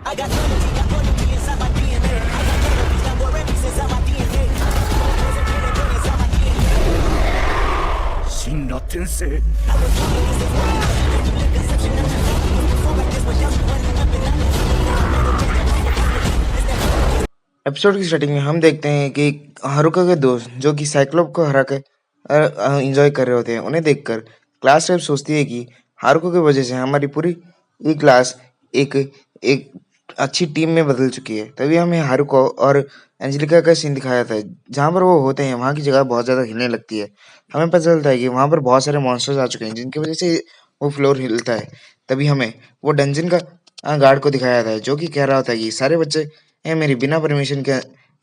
神羅転生 episode की starting में हम देखते हैं कि हारुका के दोस्त जो कि साइक्लोप को हरा के एंजॉय कर रहे होते हैं। उन्हें देखकर क्लास रेप सोचती है कि हारुका की वजह से हमारी पूरी ये क्लास एक एक अच्छी टीम में बदल चुकी है। तभी हमें हारुको और एंजेलिका का सीन दिखाया जाता है। जहाँ पर वो होते हैं वहाँ की जगह बहुत ज़्यादा हिलने लगती है। हमें पता चलता है कि वहाँ पर बहुत सारे मॉन्स्टर्स आ चुके हैं जिनकी वजह से वो फ्लोर हिलता है। तभी हमें वो डंजन का गार्ड को दिखाया जाता है जो कि कह रहा होता है कि सारे बच्चे मेरी बिना परमिशन के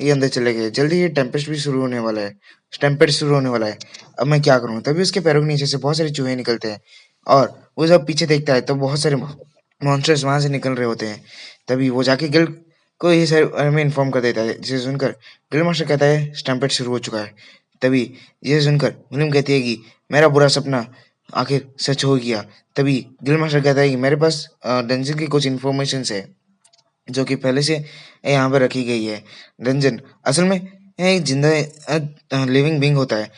ये अंदर चले गए। जल्दी ये टेम्पेस्ट भी शुरू होने वाला है, स्टैम्पेड शुरू होने वाला है। अब मैं क्या करूँ? तभी उसके पैरों के नीचे से बहुत सारे चूहे निकलते हैं और वो जब पीछे देखता है तो बहुत सारे मॉन्स्टर्स वहां से निकल रहे होते हैं। तभी वो जाके गिल्ड को ये सारे बारे में इन्फॉर्म कर देता है, जिसे सुनकर गिल्ड मास्टर कहता है स्टैम्पेड शुरू हो चुका है। तभी ये सुनकर विलियम कहती है कि मेरा बुरा सपना आखिर सच हो गया। तभी गिल्ड मास्टर कहता है कि मेरे पास डंजन की कुछ इन्फॉर्मेशन है जो कि पहले से यहाँ पर रखी गई है। रंजन असल में एक जिंदा लिविंग बीइंग होता है।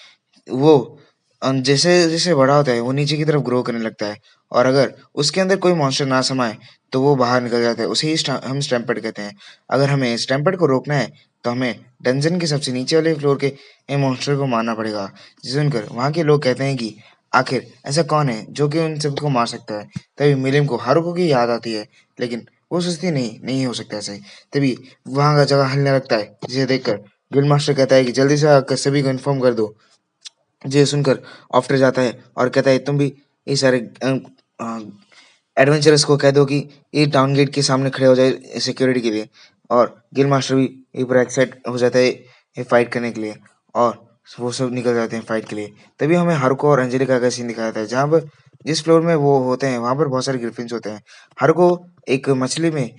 वो जैसे-जैसे बड़ा होता है वो नीचे की तरफ ग्रो करने लगता है और अगर उसके अंदर कोई मॉन्स्टर ना समाए तो वो बाहर निकल जाता है। उसे ही हम स्टैम्पेड कहते हैं। अगर हमें स्टैम्पेड को रोकना है तो हमें डंजन के सबसे नीचे वाले फ्लोर के मॉन्स्टर को मारना पड़ेगा। जिसे सुनकर वहाँ के लोग कहते हैं कि आखिर ऐसा कौन है जो कि उन सबको मार सकता है। तभी मिलिम को हारुको की याद आती है, लेकिन वो सोचती नहीं हो सकता ऐसे ही। तभी वहाँ का जगह हिलने लगता है, जिसे देखकर गिल्ड मास्टर कहता है कि जल्दी से आकर सभी को इन्फॉर्म कर दो। ये सुनकर ऑफ्टर जाता है और कहता है तुम भी ये सारे एडवेंचरर्स को कह दो कि ये टाउन गेट के सामने खड़े हो जाए सिक्योरिटी के लिए। और गिल्ड मास्टर भी एक बार एक्साइट हो जाता है ये फाइट करने के लिए और वो सब निकल जाते हैं फाइट के लिए। तभी हमें हारुको और अंजेलिका का सीन दिखाया जाता है जहाँ पर जिस फ्लोर में वो होते हैं वहाँ पर बहुत सारे ग्रिफिन्स होते हैं। हारुको एक मछली में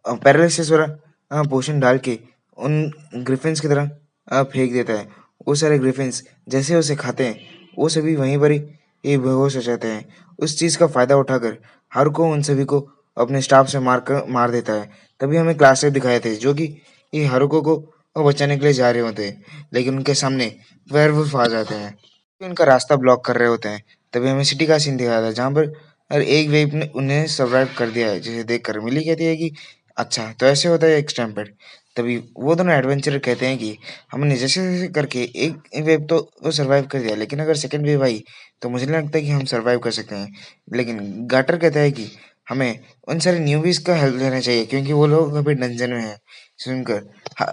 पैरालिसिस वाला पोशन डाल के उन ग्रिफिन्स की तरह फेंक देता है। वो सारे ग्रिफिन्स जैसे उसे खाते हैं वो सभी वहीं पर ही ये बेहोश हो जाते हैं। उस चीज़ का फ़ायदा उठाकर हारुको उन सभी को अपने स्टाफ से मार देता है। तभी हमें क्लास रेप दिखाए थे जो कि ये हारुको को बचाने के लिए जा रहे होते हैं, लेकिन उनके सामने वेयरवुल्फ आ जाते हैं, उनका रास्ता ब्लॉक कर रहे होते हैं। तभी हमें सिटी का सीन दिखाया था जहाँ पर एक वेव ने उन्हें सर्वाइव कर दिया है, जिसे देखकर मिली कहती है कि अच्छा तो ऐसे होता है एक स्टैम्पेड। तभी वो दोनों एडवेंचरर कहते हैं कि हमने जैसे-जैसे करके एक वेव तो सर्वाइव कर दिया, लेकिन अगर सेकंड वेव आई तो मुझे नहीं लगता कि हम सर्वाइव कर सकते हैं। लेकिन गाटर कहता है कि हमें उन सारे न्यूबीज़ का हेल्प लेना चाहिए क्योंकि वो लोग अभी डंजन में हैं। सुनकर ह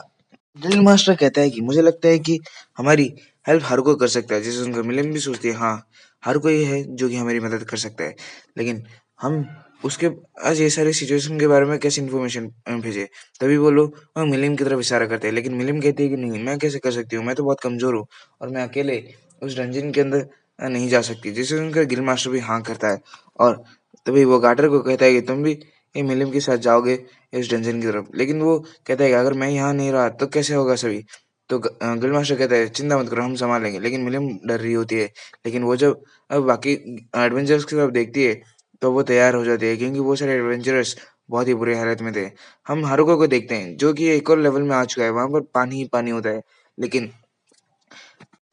ड्रिल मास्टर कहता है कि मुझे लगता है कि हमारी हेल्प हारुको कर सकता है। जिसे सुनकर मिलियन भी सोचती है हाँ, हारुको ही है जो कि हमारी मदद कर सकता है। लेकिन हम उसके आज ये सारी सिचुएशन के बारे में कैसे इन्फॉर्मेशन भेजें? तभी वो लोग मिलियन की तरफ इशारा करते हैं, लेकिन मिलियन कहती है कि नहीं, मैं कैसे कर सकती हूँ? मैं तो बहुत कमज़ोर हूँ और मैं अकेले उस डंजन के अंदर नहीं जा सकती। जिसे सुनकर गिल मास्टर भी हाँ करता है और तभी वो गाटर को कहता है कि तुम भी ये मिलियन के साथ जाओगे इस डंजन की तरफ। लेकिन वो कहता है कि अगर मैं यहाँ नहीं रहा तो कैसे होगा सभी? तो गिल मास्टर कहता है चिंता मत करो हम सँभाल लेंगे। लेकिन मिलियन डर रही होती है। लेकिन वो जब बाकी एडवेंचर्स की तरफ देखती है तो वो तैयार हो जाती है क्योंकि वो सारे एडवेंचरर्स बहुत ही बुरी हालत में थे। हम हारुको को देखते हैं जो कि एक और लेवल में आ चुका है, वहाँ पर पानी ही पानी होता है। लेकिन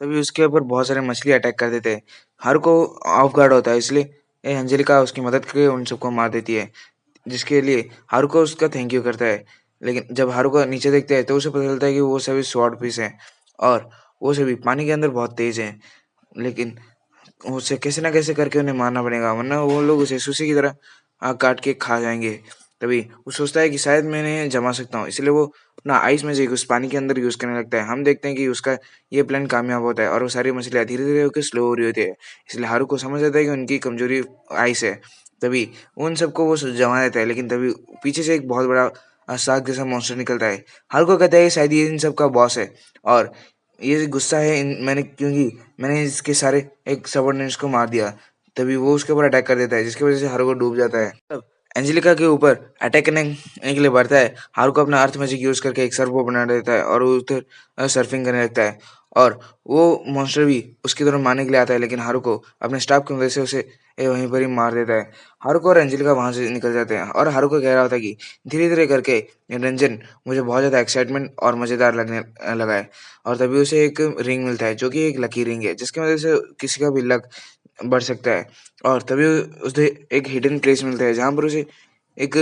तभी उसके ऊपर बहुत सारे मछली अटैक कर देते हैं। हारुको ऑफ गार्ड होता है इसलिए अंजेलिका उसकी मदद करके उन सबको मार देती है। जिसके लिए हारुको उसका थैंक यू करता है। लेकिन जब हारुको नीचे देखता है तो उसे पता चलता है कि वो सभी स्वॉर्ड फिश हैं और वो सभी पानी के अंदर बहुत तेज़ हैं। लेकिन उसे कैसे न कैसे करके उन्हें मारना पड़ेगा वरना वो लोग उसे सुशी की तरह काट के खा जाएँगे। तभी वो सोचता है कि शायद मैं इन्हें जमा सकता हूँ, इसलिए वो अपना आइस मैजिक उस पानी के अंदर यूज़ करने लगता है। हम देखते हैं कि उसका ये प्लान कामयाब होता है और वो सारी मछलियाँ धीरे-धीरे होके स्लो हो रही होती है। इसलिए हारुको समझ जाता है कि उनकी कमज़ोरी आइस है। तभी उन सबको वो जमा देता है, लेकिन तभी पीछे से एक बहुत बड़ा शार्क जैसा मॉन्स्टर निकलता है। हारुको कहता है शायद ये इन सब का बॉस है और ये गुस्सा है क्योंकि मैंने इसके सारे एक सबॉर्डिनेट्स को मार दिया। तभी वो उसके ऊपर अटैक कर देता है जिसकी वज़ह से हारुको डूब जाता है। तब एंजेलिका के ऊपर अटैक करने के लिए बढ़ता है। हारुको अपना अर्थ मैजिक यूज करके एक सर्फ बना देता है और वो उधर सर्फिंग करने लगता है और वो मॉन्स्टर भी उसकी तरफ मारने के लिए आता है, लेकिन हारुको अपने स्टाफ की मदद से उसे वहीं पर ही मार देता है। हारुको और एंजेलिका वहां से निकल जाते हैं और हारुको कह रहा होता है कि धीरे धीरे करके ये रंजन मुझे बहुत ज़्यादा एक्साइटमेंट और मज़ेदार लगने लगा है। और तभी उसे एक रिंग मिलता है जो कि एक लकी रिंग है, जिसकी वजह से किसी का भी लक बढ़ सकता है। और तभी उसे एक हिडन प्लेस मिलता है जहाँ पर उसे एक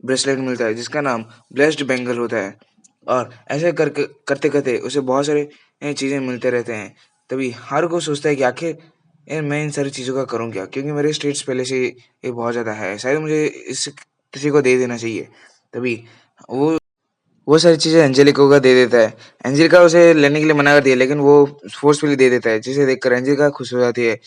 ब्रेसलेट मिलता है जिसका नाम ब्लेस्ड बैंगल होता है। और ऐसे करके करते करते उसे बहुत सारे चीज़ें मिलते रहते हैं। तभी हारुको सोचता है कि आखिर मैं इन सारी चीज़ों का करूँ क्या, क्योंकि मेरे स्टेट्स पहले से ये बहुत ज़्यादा है, शायद मुझे इस किसी को दे देना चाहिए। तभी वो सारी चीज़ें एंजेलिका को दे देता है। एंजेलिका उसे लेने के लिए मना करती है, लेकिन वो फ़ोर्सफुली दे देता है, जिसे देखकर एंजेलिका खुश हो जाती है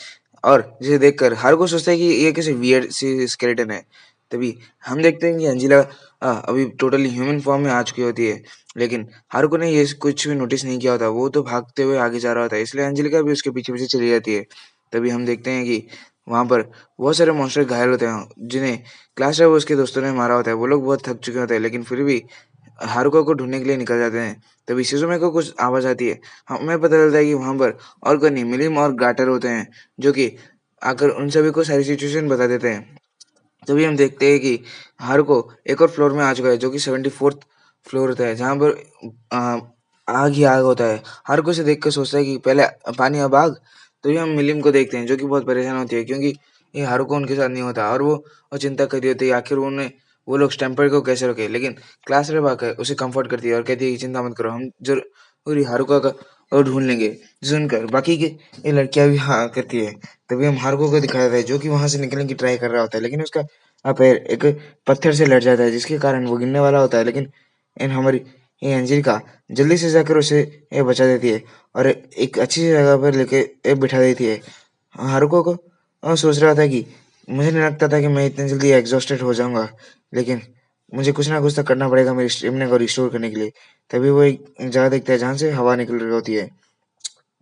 और जिसे देखकर हारुको सोचता है कि ये किसी वियर्ड सी स्केलेटन है। तभी हम देखते हैं कि एंजेला अभी टोटली ह्यूमन फॉर्म में आ चुकी होती है, लेकिन हारुको ने ये कुछ भी नोटिस नहीं किया होता। वो तो भागते हुए आगे जा रहा होता है, इसलिए एंजेलिका भी उसके पीछे-पीछे चली जाती है। तभी हम देखते हैं कि वहाँ पर बहुत सारे मॉन्स्टर घायल होते हैं, जिन्हें क्लास और उसके दोस्तों ने मारा होता है। वो लोग बहुत थक चुके होते हैं, लेकिन फिर भी हारुको को ढूँढने के लिए निकल जाते हैं। तभी शिज़ुमे को कुछ आवाज़ आती है। हमें पता चलता है कि वहाँ पर और कोई नहीं, मिलिम और गाटर होते हैं, जो कि आकर उन सभी को सारी सिचुएशन बता देते हैं। तभी हम देखते हैं कि हारुको एक और फ्लोर में आ चुका है, जो कि 74th फ्लोर होता है, जहाँ पर अ, आग ही आग होता है। हारुको उसे देख कर सोचता है कि पहले पानी अब आग। तभी हम मिलिम को देखते हैं, जो कि बहुत परेशान होती है, क्योंकि ये हारुको उनके साथ नहीं होता और वो चिंता कर रही होती है आखिर वो लोग स्टैम्पर्ड को कैसे रोके। लेकिन क्लास रेप आकर उसे कंफर्ट करती है और कहती है कि चिंता मत करो, हम ज़रूर ही हारुको का ढूँढ लेंगे। सुनकर बाकी की ये लड़कियाँ भी हाँ करती है। तभी हम हारुको को दिखाया जाता है, जो कि वहाँ से निकलने की ट्राई कर रहा होता है, लेकिन उसका पैर एक पत्थर से लड़ जाता है, जिसके कारण वो गिरने वाला होता है। लेकिन हमारी ये एंजेलिका जल्दी से जाकर उसे बचा देती है और एक अच्छी सी जगह पर लेके बिठा देती है। हारुको को सोच रहा था कि मुझे नहीं लगता था कि मैं इतनी जल्दी एग्जॉस्टेड हो जाऊंगा, लेकिन मुझे कुछ ना कुछ तो करना पड़ेगा मेरी स्टेमिना को रिस्टोर करने के लिए। तभी वो एक जगह देखता है जहाँ से हवा निकल रही होती है।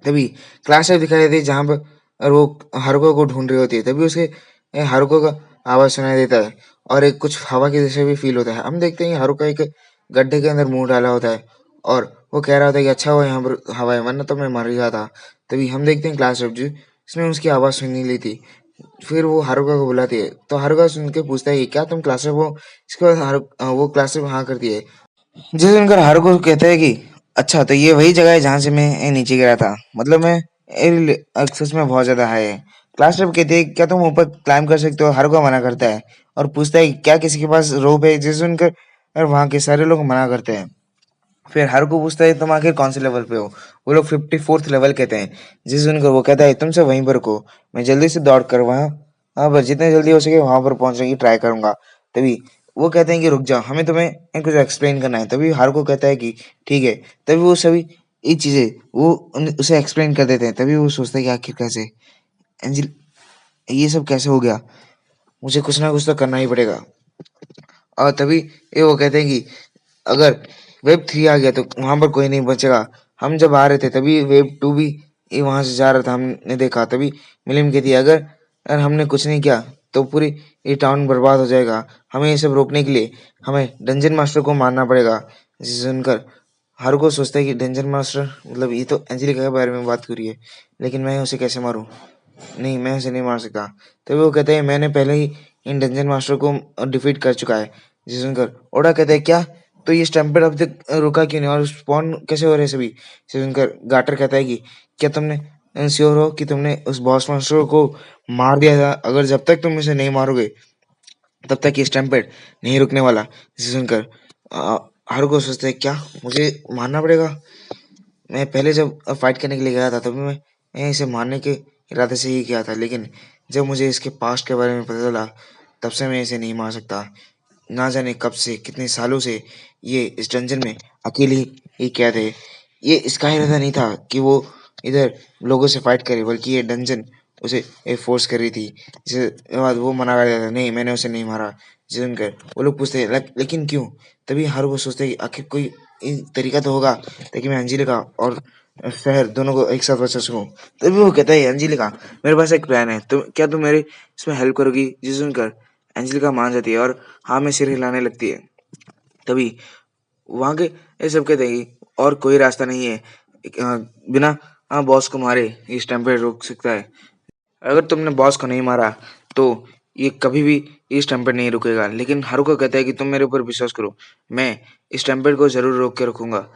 तभी क्लास में दिखाई देती है जहाँ पर और वो हारुको को ढूंढ रही होती है। तभी उसे हारुको का आवाज़ सुनाई देता है और एक कुछ हवा के जैसे भी फील होता है। हम देखते हैं कि हारुको एक गड्ढे के अंदर मुंह डाला होता है और वो कह रहा होता है कि अच्छा हुआ यहाँ पर हवा है, वरना तो मैं मर गया था। तभी हम देखते हैं क्लास में जिसने उसकी आवाज़ सुन नहीं ली थी। फिर वो हारुका को बुलाती है, तो हारुका सुन के पूछता है कि क्या तुम क्लास में हो? इसके बाद वो क्लास में हाँ करती है, जिसे सुनकर हारुको कहता है कि अच्छा तो ये वही जगह है जहाँ से मैं नीचे गिरा था, मतलब मैं सच में बहुत ज्यादा हाई है। क्लास टीचर कहती है क्या तुम ऊपर क्लाइम कर सकते हो? हारुको मना करता है और पूछता है कि क्या किसी के पास रोप है, जिसे सुनकर और वहाँ के सारे लोग मना करते हैं। फिर हारुको पूछता है तुम आखिर कौन से लेवल पे हो? वो लोग 54th लेवल कहते हैं, जिसे सुनकर वो कहता है तुम सब वहीं पर रुको, मैं जल्दी से दौड़ कर वहाँ पर जितने जल्दी हो सके वहां पर पहुंचने की ट्राई करूंगा। तभी वो कहते हैं कि रुक जाओ, हमें तुम्हें कुछ एक्सप्लेन करना है। तभी हारुको कहता है कि ठीक है। तभी वो सभी ये चीजें उसे एक्सप्लेन कर देते हैं। तभी वो सोचता है कि आखिर कैसे एंजिल ये सब कैसे हो गया, मुझे कुछ ना कुछ तो करना ही पड़ेगा। और तभी ये वो कहते हैं कि अगर वेब 3 आ गया तो वहां पर कोई नहीं बचेगा। हम जब आ रहे थे तभी वेब 2 भी ये वहां से जा रहा था, हमने देखा। तभी मिलिम कहती है अगर हमने कुछ नहीं किया तो पूरी ये टाउन बर्बाद हो जाएगा। हमें ये सब रोकने के लिए हमें डंजन मास्टर को मारना पड़ेगा। जिसे सुनकर हारुको सोचता है कि डंजन मास्टर मतलब ये तो एंजेलिका के बारे में बात हो रही है, लेकिन मैं उसे कैसे मारूं? नहीं, मैं उसे नहीं मार सकता। तभी वो कहते हैं मैंने पहले ही इन डंजन मास्टर को डिफीट कर चुका है। जिसे सुनकर ओडा कहता है क्या? तो ये स्टैम्पेड अब तक रुका क्यों नहीं और स्पॉन कैसे हो रहे सभी? जिसे सुनकर गाटर कहता है कि क्या तुमने श्योर हो कि तुमने उस बॉस मास्टर को मार दिया था? अगर जब तक तुम इसे नहीं मारोगे तब तक ये स्टैम्पेड नहीं रुकने वाला। जिसे सुनकर हारुको सोचता है क्या मुझे मारना पड़ेगा? मैं पहले जब फाइट करने के लिए गया था तभी मैं इसे मारने के इरादे से ही किया था, लेकिन जब मुझे इसके पास्ट के बारे में पता चला तब से मैं इसे नहीं मार सकता। ना जाने कब से कितने सालों से ये इस डंजन में अकेली ही कैद है। ये इसका इरादा नहीं था कि वो इधर लोगों से फाइट करे, बल्कि ये डंजन उसे फोर्स कर रही थी। जिसके बाद वो मना कर देता था नहीं मैंने उसे नहीं मारा। जिसे सुनकर वो लोग पूछते हैं लेकिन क्यों? तभी हर वो सोचते हैं कि आखिर कोई तरीका तो होगा ताकि मैं अंजिलिका और शहर दोनों को एक साथ बचा सकूं। तभी वो कहता है अंजिलिका मेरे पास एक प्लान है, तो क्या तुम मेरे इसमें हेल्प करोगी? जिसे सुनकर एंजेलिका मान जाती है और हाँ में सिर हिलाने लगती है। तभी वहाँ के ये सब कहते हैं कि और कोई रास्ता नहीं है बिना बॉस को मारे ये स्टैम्पेड रोक सकता है। अगर तुमने बॉस को नहीं मारा तो ये कभी भी ये स्टैम्पेड नहीं रुकेगा। लेकिन हारुका कहता है कि तुम मेरे ऊपर विश्वास करो, मैं स्टैम्पेड को ज़रूर रोक के रखूँगा।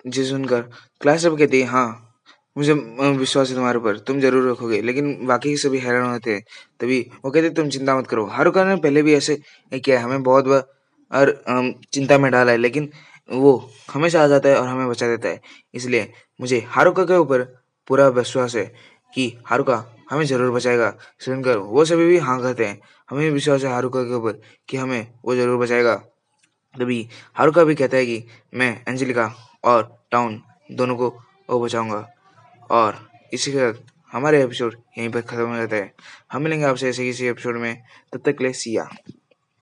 जी सुनकर क्लास सब कहती है हाँ, मुझे विश्वास है तुम्हारे ऊपर, तुम ज़रूर रखोगे। लेकिन बाकी सभी हैरान होते हैं। तभी वो कहते हैं तुम चिंता मत करो। हारुका ने पहले भी ऐसे किया है, हमें बहुत बार और चिंता में डाला है, लेकिन वो हमेशा आ जाता है और हमें बचा देता है। इसलिए मुझे हारुका के ऊपर पूरा विश्वास है कि हारुका हमें ज़रूर बचाएगा। सुनकर वो सभी भी हाँ कहते हैं। हमें भी विश्वास है हारुका के ऊपर कि हमें वो ज़रूर बचाएगा। तभी हारुका भी कहता है कि मैं एंजेलिका और टाउन दोनों को वो बचाऊंगा। और इसी के साथ हमारे एपिसोड यहीं पर ख़त्म हो जाता है। हम मिलेंगे आपसे ऐसे किसी एपिसोड में, तब तक के लिए सिया।